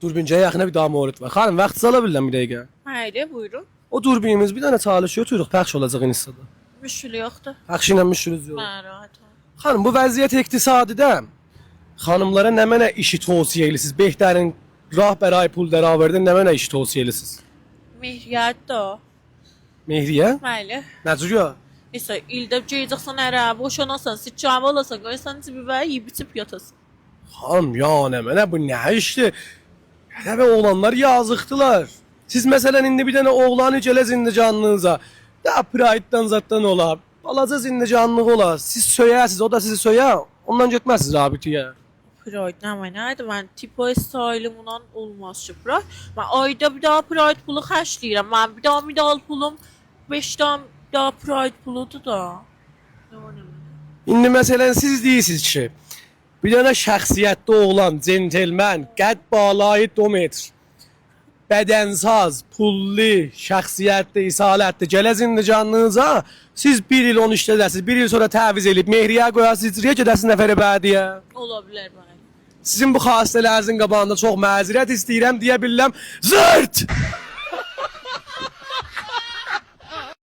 Durbinçəyə yaxına bir daha mövrid var. Xanım, vaxt ala bilirəm bir dəqiqə. Haydi buyurun. O durbinimiz bir dənə çalış götürürük, pəxş olacaq Instada. Müşkül yoktu. Pəxş ilə müşkülüz yox. Ben rahat ol. Xanım, bu vəziyyət iqtisadidə xanımlara nə mənə işi tövsiyə edirsiniz? Behtarin rəhbəri pul dəraverdə nə mənə işi tövsiyə edirsiniz? Mihriyat da o. Mehriyə? Bəli. Nəcür ya? Mesela ildə geyəcəksən ərə, boşanasan, sıçama olasan, qoysan cibi və yeyib içib yatasın. Xanım, ya nə mənə bu nə işdir? Hələ oğlanlar yazıqdılar. Siz məsələn indi bir dənə oğlanı gələ zindicanlığınıza. Da pride'dan zatdan ola. Balaca zindicanlıq ola. Siz söyəsiz, o da sizi söyə. Ondan getməzsiniz rabitiyə. Pride nə nədir? Mən tipo styleımdan olmaz ki, Pride. Mən ayda bir daha Pride pulu xərcləyirəm. Mən bir daha medal pulum 5 daha Pride puludur da. İndi məsələn siz deyirsiniz ki, bir dənə şəxsiyyətli oğlan, centelmen, qəd balayı 2 metr, bədənsaz, pullu, şəxsiyyətli, isalətli gələ zindicanlığınıza siz 1 il 10 işlədəsiniz, 1 il sonra təviz edib, mehriyə qoyarsınız, icraya gedəsiniz nəfəri bədiyə. Ola bilər bəli. Sizin bu xassələrinizin qabağında çox məzirət istəyirəm deyə bilirəm. Zırt!